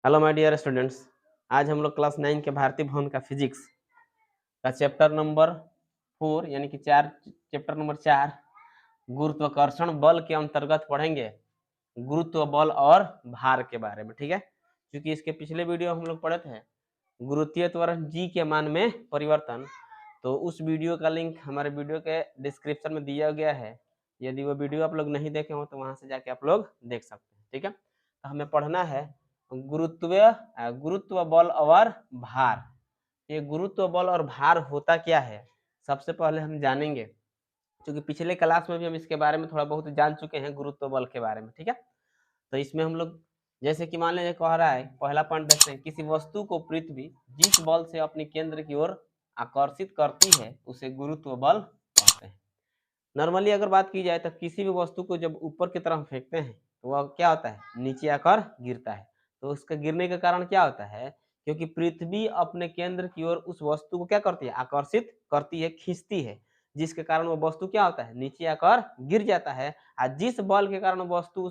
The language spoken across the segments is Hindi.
Hello my dear students. आज हम लोग क्लास 9 के भारतीय भवन का फिजिक्स का चैप्टर नंबर 4 यानी कि चैप्टर नंबर 4 गुरुत्वाकर्षण बल के अंतर्गत पढ़ेंगे गुरुत्व बल और भार के बारे में। ठीक है, क्योंकि इसके पिछले वीडियो हम लोग पढ़े थे गुरुत्वीय त्वरण जी के मान में परिवर्तन, तो उस वीडियो का लिंक हमारे वीडियो के डिस्क्रिप्शन में दिया गया है। यदि वो वीडियो आप लोग नहीं देखे हो तो वहां से जाके आप लोग देख सकते हैं। ठीक है, तो हमें पढ़ना है गुरुत्व बल और भार। ये गुरुत्व बल और भार होता क्या है, सबसे पहले हम जानेंगे, क्योंकि पिछले क्लास में भी हम इसके बारे में थोड़ा बहुत जान चुके हैं गुरुत्व बल के बारे में। ठीक है, तो इसमें हम लोग जैसे कि मान लीजिए कह रहा है, पहला पॉइंट देखते हैं, किसी वस्तु को पृथ्वी जिस बल से अपने केंद्र की ओर आकर्षित करती है उसे गुरुत्व बल कहते हैं। नॉर्मली अगर बात की जाए तो किसी भी वस्तु को जब ऊपर की तरफ फेंकते हैं तो वह क्या होता है, नीचे आकर गिरता है। तो उसका गिरने का कारण क्या होता है, क्योंकि पृथ्वी अपने केंद्र की ओर उस वस्तु को क्या करती है, आकर्षित करती है, खींचती है, जिसके कारण वह वस्तु क्या होता है, नीचे आकर गिर जाता है। और जिस बल के कारण वस्तु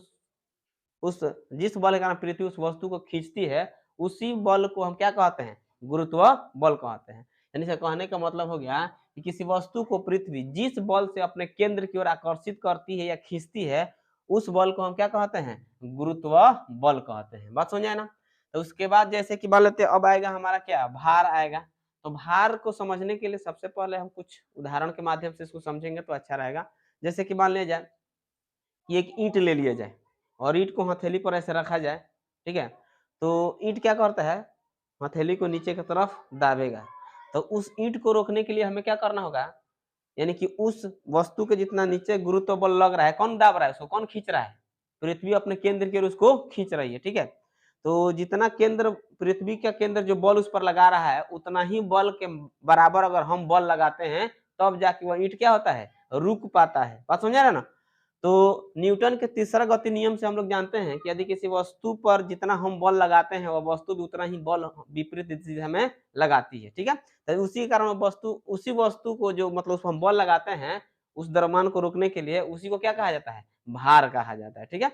उस जिस बल के कारण पृथ्वी उस वस्तु को खींचती है, उसी बल को हम क्या कहते हैं, गुरुत्व बल कहते हैं। यानी से कहने का मतलब हो गया कि किसी वस्तु को पृथ्वी जिस बल से अपने केंद्र की ओर आकर्षित करती है या खींचती है, उस बल को हम क्या कहते हैं, गुरुत्व बल कहते हैं। बात समझ आए ना। तो उसके बाद जैसे कि मान लेते हैं, अब आएगा हमारा क्या, भार आएगा। तो भार को समझने के लिए सबसे पहले हम कुछ उदाहरण के माध्यम से इसको समझेंगे तो अच्छा रहेगा। जैसे कि मान लिया जाए कि एक ईंट ले लिया जाए और ईंट को हथेली पर ऐसे रखा जाए। ठीक है, तो ईंट क्या करता है, हथेली को नीचे की तरफ दाबेगा। तो उस ईंट को रोकने के लिए हमें क्या करना होगा, यानी कि उस वस्तु के जितना नीचे गुरुत्व बल लग रहा है, कौन दाब रहा है उसको, कौन खींच रहा है, पृथ्वी अपने केंद्र की ओर उसको खींच रही है। ठीक है, तो जितना केंद्र पृथ्वी का केंद्र जो बल उस पर लगा रहा है, उतना ही बल के बराबर अगर हम बल लगाते हैं तब जाके वह ईंट क्या होता है, रुक पाता है। बात समझ रहे हैं ना। तो न्यूटन के तीसरा गति नियम से हम लोग जानते हैं कि यदि किसी वस्तु पर जितना हम बल लगाते हैं वह वस्तु भी उतना ही बल विपरीत दिशा में लगाती है। ठीक है, तो उसी कारण उसी वस्तु को जो मतलब उस पर हम बल लगाते हैं उस द्रव्यमान को रोकने के लिए, उसी को क्या कहा जाता है, भार कहा जाता है। ठीक है,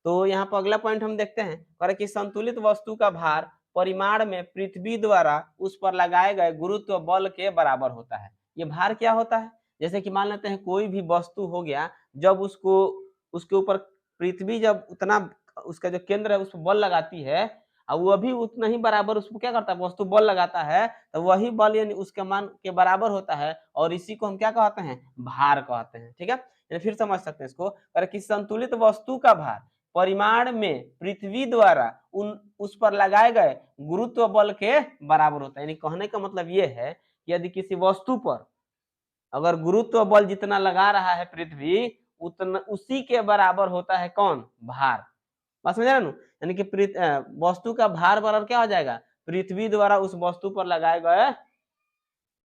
तो यहाँ पर अगला पॉइंट हम देखते हैं, कह कि संतुलित वस्तु का भार परिमाण में पृथ्वी द्वारा उस पर लगाए गए गुरुत्व बल के बराबर होता है। ये भार क्या होता है, जैसे कि मान लेते हैं कोई भी वस्तु हो गया, जब उसको उसके ऊपर पृथ्वी जब उतना उसका जो केंद्र है उस पर बल लगाती है और वह भी उतना ही बराबर उसको क्या करता है, वस्तु बल लगाता है, तो वही बल यानी उसके मान के बराबर होता है और इसी को हम क्या कहते हैं, भार कहते हैं। ठीक है, फिर समझ सकते हैं इसको, अगर किसी संतुलित वस्तु का भार परिमाण में पृथ्वी द्वारा उस पर लगाए गए गुरुत्व बल के बराबर होता है। यानी कहने का मतलब यह है कि यदि किसी वस्तु पर अगर गुरुत्व बल जितना लगा रहा है पृथ्वी, उतना उसी के बराबर होता है कौन, भार। बात समझ रहे ना। यानी कि वस्तु का भार बराबर क्या हो जाएगा, पृथ्वी द्वारा उस वस्तु पर लगाए गए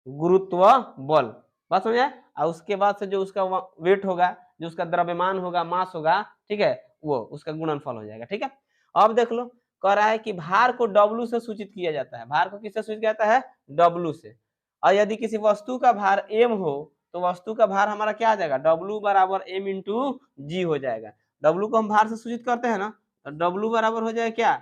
गुरुत्व बल। बात समझ आए। और उसके बाद से जो उसका वेट होगा, जो उसका द्रव्यमान होगा, मास होगा, ठीक है, वो उसका गुणनफल हो जाएगा। ठीक है, अब देख लो, कह रहा है कि भार को W से सूचित किया जाता है। भार को किससे सूचित किया जाता है, W से। और यदि किसी वस्तु का भार m हो तो वस्तु का भार हमारा क्या आ जाएगा, W बराबर m इंटू जी हो जाएगा। W को हम भार से सूचित करते हैं ना, तो W बराबर हो जाएगा क्या,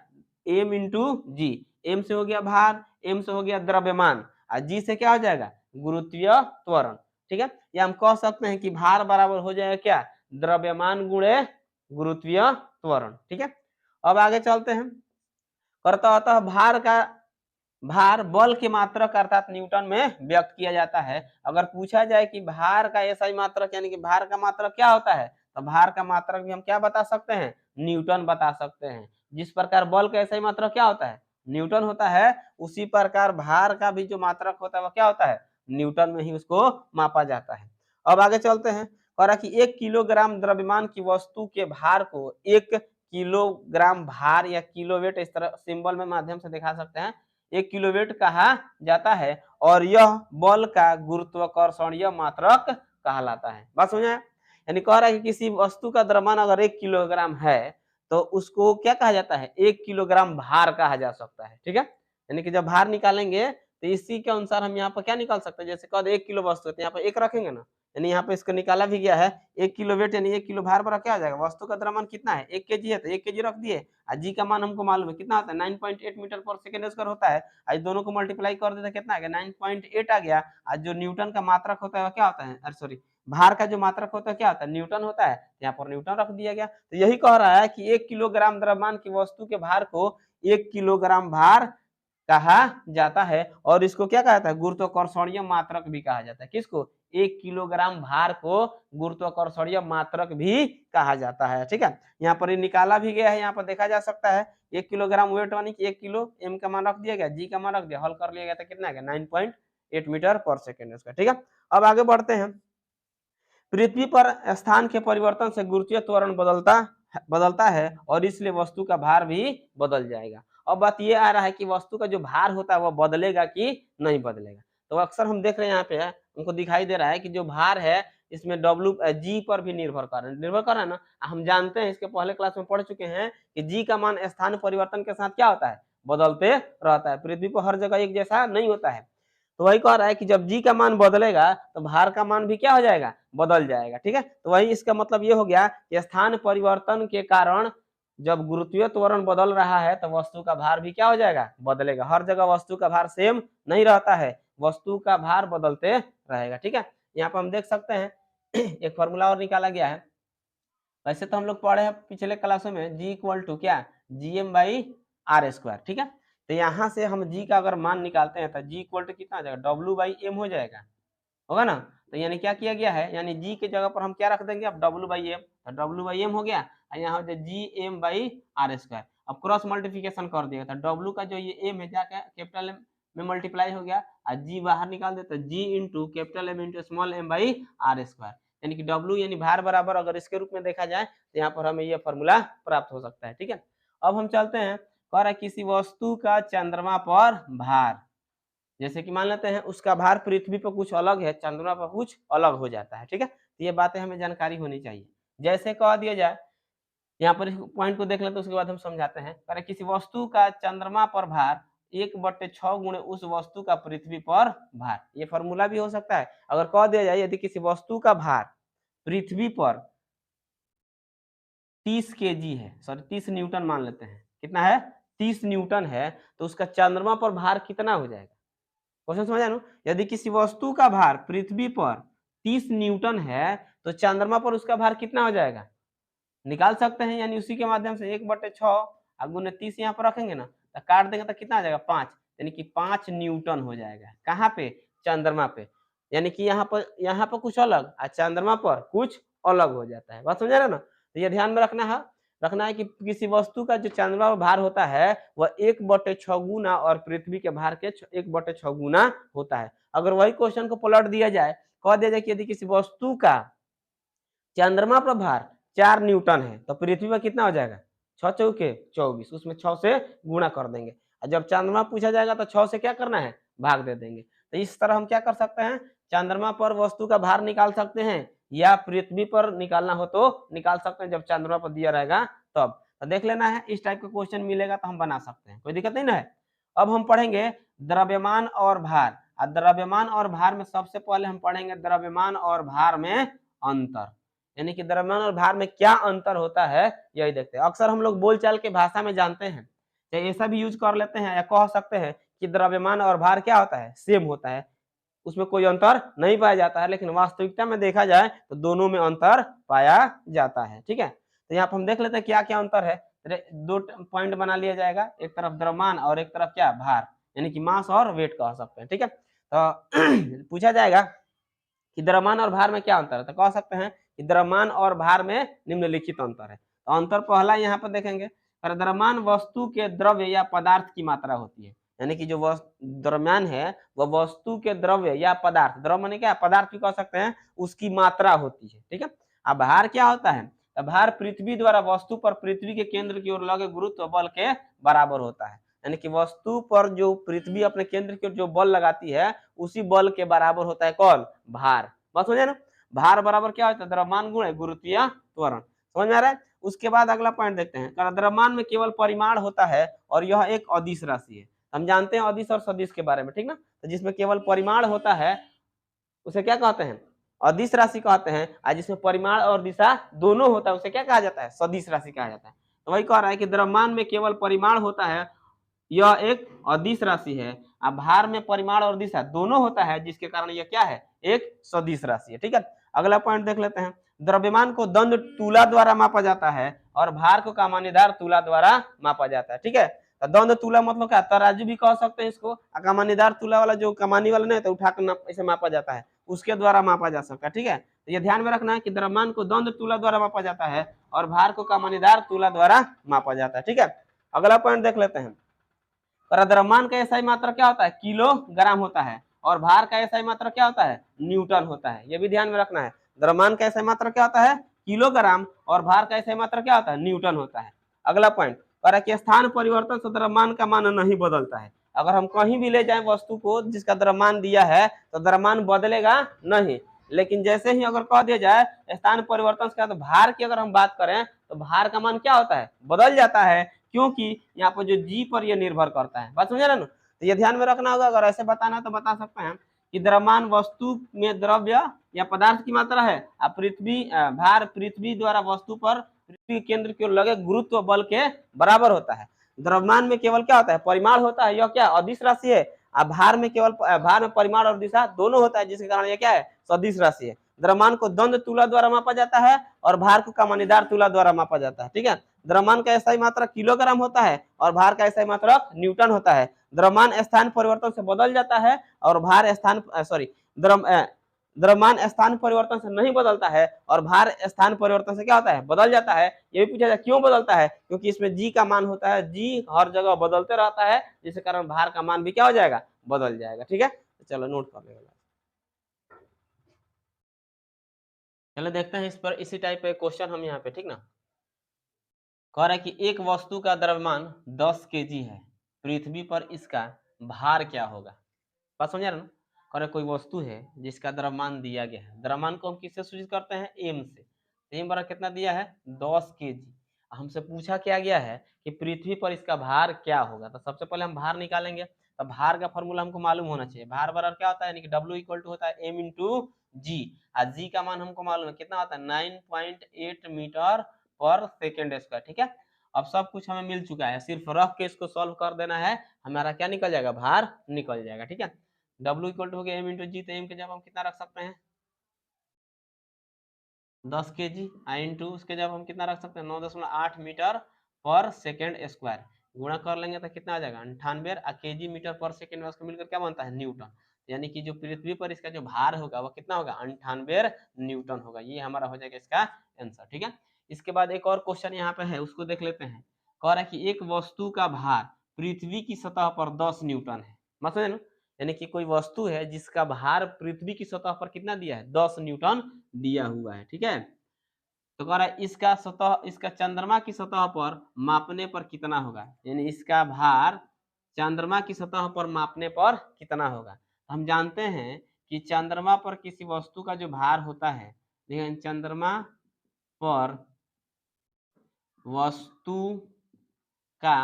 m इंटू जी। m से हो गया भार, m से हो गया द्रव्यमान, और जी से क्या हो जाएगा, गुरुत्वीय त्वरण। ठीक है, या हम कह सकते हैं कि भार बराबर हो जाएगा क्या, द्रव्यमान गुणे गुरुत्वीय त्वरण। ठीक है, अब आगे चलते हैं, अतः भार बल के मात्रक अर्थात न्यूटन में व्यक्त किया जाता है। अगर पूछा जाए कि भार का ऐसा ही मात्रक यानी कि भार का मात्रक क्या होता है, तो भार का मात्रक भी हम क्या बता सकते हैं, न्यूटन बता सकते हैं। जिस प्रकार बल का ऐसा ही मात्रक क्या होता है, न्यूटन होता है, उसी प्रकार भार का भी जो मात्रक होता है वह क्या होता है, न्यूटन में ही उसको मापा जाता है। अब आगे चलते हैं, कह रहा कि 1 किलोग्राम द्रव्यमान की वस्तु के भार को 1 किलोग्राम भार या किलोवेट इस तरह सिंबल में माध्यम से दिखा सकते हैं, 1 किलोवेट कहा जाता है और यह बल का गुरुत्वाकर्षणीय मात्रक कहलाता है। बात समझ आया। यानी कह रहा है कि किसी वस्तु का द्रव्यमान अगर 1 किलोग्राम है तो उसको क्या कहा जाता है, 1 किलोग्राम भार कहा जा सकता है। ठीक है, यानी कि जब भार निकालेंगे तो इसी के अनुसार हम यहाँ पर क्या निकाल सकते हैं, जैसे कद 1 किलो वस्तु है तो यहाँ पर 1 रखेंगे ना, यानी यहाँ पे इसको निकाला भी गया है। 1 किलो वेट यानी 1 किलो भार पर क्या हो जाएगा, वस्तु का द्रव्यमान कितना है, 1 केजी है तो 1 केजी रख दिए। और जी का मान हमको मालूम है कितना होता है, 9.8 मीटर पर सेकेंड स्क्वायर होता है। आज दोनों को मल्टीप्लाई कर देते कितना आ गया, 9.8 आ गया। आज जो न्यूटन का मात्रक होता है क्या होता है, अरे सॉरी, भार का जो मात्रक होता है क्या होता है, न्यूटन होता है। यहाँ पर न्यूटन रख दिया गया। तो यही कह रहा है कि 1 किलोग्राम द्रव्यमान की वस्तु के भार को 1 किलोग्राम भार कहा जाता है। और इसको क्या कहा जाता है, गुरुत्वाकर्षणीय मात्रक भी कहा जाता है। किसको, 1 किलोग्राम भार को गुरुत्वाकर्षणीय मात्रक भी कहा जाता है। ठीक है, यहाँ पर ये निकाला भी गया है, यहाँ पर देखा जा सकता है 1 किलोग्राम वेट यानी कि 1 किलो, एम का मान रख दिया गया, जी का मान रख दिया, हल कर लिया गया था, कितना आ गया 9.8 मीटर पर सेकेंड इसका। ठीक है, अब आगे बढ़ते हैं। पृथ्वी पर स्थान के परिवर्तन से गुरुत्वीय त्वरण बदलता है और इसलिए वस्तु का भार भी बदल जाएगा। अब बात ये आ रहा है कि वस्तु का जो भार होता है वह बदलेगा कि नहीं बदलेगा। तो अक्सर हम देख रहे हैं यहाँ पे हमको दिखाई दे रहा है कि जो भार है इसमें जी पर भी निर्भर कर रहा है ना। हम जानते हैं, इसके पहले क्लास में पढ़ चुके हैं कि जी का मान स्थान परिवर्तन के साथ क्या होता है, बदलते रहता है। पृथ्वी पर हर जगह एक जैसा नहीं होता है। तो वही कह रहा है कि जब जी का मान बदलेगा तो भार का मान भी क्या हो जाएगा, बदल जाएगा। ठीक है, तो वही इसका मतलब ये हो गया कि स्थान परिवर्तन के कारण जब गुरुत्वीय त्वरण बदल रहा है तो वस्तु का भार भी क्या हो जाएगा, बदलेगा। हर जगह वस्तु का भार सेम नहीं रहता है, वस्तु का भार बदलते रहेगा। ठीक है, यहाँ पर हम देख सकते हैं एक फॉर्मूला और निकाला गया है। वैसे तो हम लोग पढ़े हैं पिछले क्लासों में जी इक्वल टू क्या, GM/r²। ठीक है, तो यहाँ से हम जी का अगर मान निकालते हैं तो जी इक्वल टू कितना आ जाएगा, W/m हो जाएगा, होगा ना। तो यानी क्या किया गया है, यानी जी की जगह पर हम क्या रख देंगे, अब W/m, तो W/m हो गया और यहाँ हो जाए GM/r²। अब क्रॉस मल्टीप्लिकेशन कर दिया तो W का जो ये m है जाकर कैपिटल M में मल्टीप्लाई हो गया और जी बाहर निकाल दे तो G into capital M into small m/r², यानी कि W यानी भार बराबर अगर इसके रूप में देखा जाए तो यहाँ पर हमें यह फॉर्मूला प्राप्त हो सकता है। ठीक है, अब हम चलते हैं, कह रहा है किसी वस्तु का चंद्रमा पर भार, जैसे कि मान लेते हैं उसका भार पृथ्वी पर कुछ अलग है, चंद्रमा पर कुछ अलग हो जाता है। ठीक है, तो ये बातें हमें जानकारी होनी चाहिए। जैसे कह दिया जाए, यहाँ पर पॉइंट को देख लेते हैं उसके बाद हम समझाते हैं। अरे किसी वस्तु का चंद्रमा पर भार 1/6 गुणे उस वस्तु का पृथ्वी पर भार, ये फॉर्मूला भी हो सकता है। अगर कह दिया जाए यदि किसी वस्तु का भार पृथ्वी पर 30 केजी है, सॉरी 30 न्यूटन मान लेते हैं, कितना है 30 न्यूटन है, तो उसका चंद्रमा पर भार कितना हो जाएगा। क्वेश्चन समझ ना, यदि किसी वस्तु का भार पृथ्वी पर 30 न्यूटन है तो चंद्रमा पर उसका भार कितना हो जाएगा, निकाल सकते हैं। यानी उसी के माध्यम से 1/6 गुने 30 यहाँ पर रखेंगे ना तो काट देंगे तो कितना आ जाएगा 5, यानी कि 5 न्यूटन हो जाएगा। कहाँ पे, चंद्रमा पे, यानी कि यहाँ पर कुछ अलग और चंद्रमा पर कुछ अलग हो जाता है। बात समझ रहे ना, तो ये ध्यान में रखना है कि किसी वस्तु का जो चंद्रमा पर भार होता है वह 1/6 गुना और पृथ्वी के भार के 1/6 गुना होता है। अगर वही क्वेश्चन को पलट दिया जाए, कह दिया जाए कि यदि किसी वस्तु का चंद्रमा पर भार 4 न्यूटन है तो पृथ्वी पर कितना हो जाएगा, 6 चौके 24, उसमें 6 से गुणा कर देंगे और जब चंद्रमा पूछा जाएगा तो 6 से क्या करना है, भाग दे देंगे। तो इस तरह हम क्या कर सकते हैं, चंद्रमा पर वस्तु का भार निकाल सकते हैं या पृथ्वी पर निकालना हो तो निकाल सकते हैं जब चंद्रमा पर दिया रहेगा तब। तो देख लेना है, इस टाइप का क्वेश्चन मिलेगा तो हम बना सकते हैं, कोई दिक्कत नहीं ना है। अब हम पढ़ेंगे द्रव्यमान और भार। द्रव्यमान और भार में सबसे पहले हम पढ़ेंगे द्रव्यमान और भार में अंतर, यानी कि द्रव्यमान और भार में क्या अंतर होता है यही देखते हैं। अक्सर हम लोग बोलचाल के भाषा में जानते हैं, चाहे ऐसा भी यूज कर लेते हैं या कह सकते हैं कि द्रव्यमान और भार क्या होता है, सेम होता है, उसमें कोई अंतर नहीं पाया जाता है। लेकिन वास्तविकता में देखा जाए तो दोनों में अंतर पाया जाता है। ठीक है, तो यहाँ पर हम देख लेते हैं क्या क्या अंतर है। दो पॉइंट बना लिया जाएगा, एक तरफ द्रव्यमान और एक तरफ क्या, भार, यानी कि मास और वेट कह सकते हैं। ठीक है, तो पूछा जाएगा कि द्रव्यमान और भार में क्या अंतर है, तो कह सकते हैं कि द्रव्यमान और भार में निम्नलिखित अंतर है। तो अंतर पहला यहाँ पर देखेंगे, द्रव्यमान वस्तु के द्रव्य या पदार्थ की मात्रा होती है, यानी कि जो द्रव्यमान है वह वस्तु के द्रव्य या पदार्थ, द्रव्य माने क्या, पदार्थ भी कह सकते हैं, उसकी मात्रा होती है। ठीक है, अब भार क्या होता है, तो भार पृथ्वी द्वारा वस्तु पर पृथ्वी के केंद्र की ओर लगे गुरुत्व बल के बराबर होता है, यानी कि वस्तु पर जो पृथ्वी अपने केंद्र की ओर जो बल लगाती है उसी बल के बराबर होता है कौन, भार। बस समझे ना, भार बराबर क्या होता है, द्रव्यमान गुणे गुरुत्वीय त्वरण। समझ में आ रहा है। उसके बाद अगला पॉइंट देखते हैं, द्रव्यमान में केवल परिमाण होता है और यह एक अदिश राशि है। हम जानते हैं अदिश और सदिश के बारे में, ठीक ना, तो जिसमें केवल परिमाण होता है उसे क्या कहते हैं, अदिश राशि कहते हैं, और जिसमें परिमाण और दिशा दोनों होता है उसे क्या कहा जाता है? सदिश राशि कहा जाता है। तो वही कह रहा है कि द्रव्यमान में केवल परिमाण होता है, यह एक अदिश राशि है। अब भार में परिमाण और दिशा दोनों होता है, जिसके कारण यह क्या है? एक सदिश राशि है। ठीक है, अगला पॉइंट देख लेते हैं। द्रव्यमान को दंड तुला द्वारा मापा जाता है और भार को कमानीदार तुला द्वारा मापा जाता है। ठीक है, तो दंड तुला मतलब क्या? तराजू भी कह सकते हैं इसको। कमानीदार तुला वाला जो कमानी वाला नहीं तो उठा कर इसे मापा जाता है, उसके द्वारा मापा जा सकता है। ठीक है, तो ये ध्यान में रखना है कि द्रव्यमान को दंड तुला द्वारा मापा जाता है और भार को कमानीदार तुला द्वारा मापा जाता है। ठीक है, अगला पॉइंट देख लेते हैं। द्रव्यमान का एसआई मात्रा क्या होता है? किलोग्राम होता है, और भार का एसआई मात्रा क्या होता है? न्यूटन होता है। ये भी ध्यान में रखना है। द्रव्यमान का एसआई मात्रा क्या होता है? किलोग्राम, और भार का एसआई मात्रा क्या होता है? न्यूटन होता है। अगला पॉइंट कि स्थान परिवर्तन से द्रव्यमान का मान नहीं बदलता है। अगर हम कहीं भी ले जाए वस्तु को जिसका द्रव्यमान दिया है तो द्रव्यमान बदलेगा नहीं, लेकिन जैसे ही अगर कह दिया जाए स्थान परिवर्तन से, तो भार की अगर हम बात करें तो भार का मान क्या होता है? बदल जाता है, क्योंकि यहाँ पर जो जी पर यह निर्भर करता है। बात समझे ना? तो ये ध्यान में रखना होगा। अगर ऐसे बताना तो बता सकते हैं कि द्रव्यमान वस्तु में द्रव्य या पदार्थ की मात्रा है, पृथ्वी भार पृथ्वी द्वारा वस्तु पर पृथ्वी केंद्र की ओर लगे गुरुत्व बल के बराबर होता है। द्रव्यमान में केवल क्या होता है? परिमाण होता है, यह क्या? अदिश राशि है। भार में केवल भार में परिमाण और दिशा दोनों होता है, जिसके कारण यह क्या है? सदिश राशि है। द्रव्यमान को दंड तुला द्वारा मापा जाता है और भार को कमानीदार तुला द्वारा मापा जाता है। ठीक है, द्रव्यमान का एसआई मात्रक किलोग्राम होता है और भार का एसआई मात्रक न्यूटन होता है। द्रव्यमान स्थान परिवर्तन से बदल जाता है और भार द्रव्यमान स्थान परिवर्तन से नहीं बदलता है और भार स्थान परिवर्तन से क्या होता है? बदल जाता है। ये भी पूछा जाए क्यों बदलता है? क्योंकि इसमें जी का मान होता है, जी हर जगह बदलते रहता है, जिसके कारण भार का मान भी क्या हो जाएगा? बदल जाएगा। ठीक है, तो चलो नोट कर लेगा। चलो देखते हैं इस पर, इसी टाइप का क्वेश्चन हम यहाँ पे, ठीक ना। कह रहा है कि एक वस्तु का द्रव्यमान 10 केजी है, पृथ्वी पर इसका भार क्या होगा? बात समझ रहे ना? कह रहे कोई वस्तु है जिसका द्रव्यमान दिया गया है। द्रव्यमान को हम किससे सूचित करते हैं? एम से। एम बराबर कितना दिया है? 10 केजी। हमसे पूछा क्या गया है कि पृथ्वी पर इसका भार क्या होगा। तो सबसे पहले हम भार निकालेंगे। तो भार का फॉर्मूला हमको मालूम होना चाहिए। भार बराबर क्या होता है? यानी कि W इक्वल टू होता है एम इंटू जी, और जी का मान हमको मालूम है कितना होता है? 9.8 मीटर पर सेकेंड स्क्वायर। ठीक है, अब सब कुछ हमें मिल चुका है, सिर्फ रख के इसको सॉल्व कर देना है, हमारा क्या निकल जाएगा? भार निकल जाएगा। ठीक है, W इक्वल टू हो गया एम इंटू जी, तो एम के जब हम कितना रख सकते हैं? 10 के जी, आई इंटू उसके जब हम कितना रख सकते हैं? 9.8 मीटर पर सेकेंड स्क्वायर। गुणा कर लेंगे तो कितना आ जाएगा? 98, और केजी मीटर पर सेकेंड में उसको मिलकर क्या बनता है? न्यूटन। यानी कि जो पृथ्वी पर इसका जो भार होगा वो कितना होगा? 98 न्यूटन होगा। ये हमारा हो जाएगा इसका आंसर। ठीक है, इसके बाद एक और क्वेश्चन यहाँ पे है, उसको देख लेते हैं। कह रहा है कि एक वस्तु का भार पृथ्वी की सतह पर 10 न्यूटन है। मतलब यानी कि कोई वस्तु है जिसका भार पृथ्वी की सतह पर कितना दिया है? 10 न्यूटन दिया हुआ है। ठीक है, तो कह रहा है इसका चंद्रमा की सतह पर मापने पर कितना होगा? यानी इसका भार चंद्रमा की सतह पर मापने पर कितना होगा? हम जानते हैं कि चंद्रमा पर किसी वस्तु का जो भार होता है, लेकिन चंद्रमा पर वस्तु का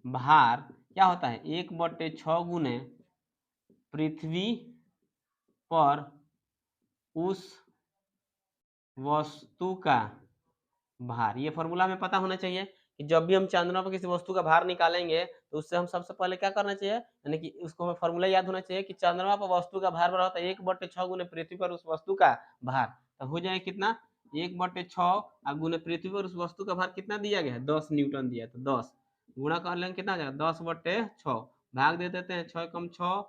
भार क्या होता है? 1/6 गुने पृथ्वी पर उस वस्तु का भार। ये फॉर्मूला हमें पता होना चाहिए कि जब भी हम चंद्रमा पर किसी वस्तु का भार निकालेंगे तो उससे हम सबसे पहले क्या करना चाहिए? यानी कि उसको हमें फॉर्मूला याद होना चाहिए कि चंद्रमा पर वस्तु का भार बराबर होता है 1/6 गुने पृथ्वी पर उस वस्तु का भार। तो हो जाए कितना? 1/6 गुने पृथ्वी पर उस वस्तु का भार कितना दिया गया है? 10 न्यूटन दिया है। तो 10 गुणा कर लेंगे, कितना आ जाएगा? 10/6 भाग दे देते हैं, 6 कम 6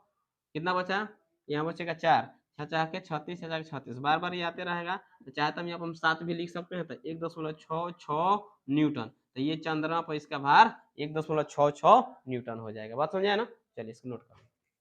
कितना बचा? यहाँ बचेगा 4, 6 के 36, 36 बार बार ये आते रहेगा। तो चाहे तो हम यहाँ पर हम 7 भी लिख सकते हैं। तो 1.66 न्यूटन, तो ये चंद्रमा पर इसका भार 1.66 न्यूटन हो जाएगा। बात समझ आए ना? चलिए इसको नोट कर।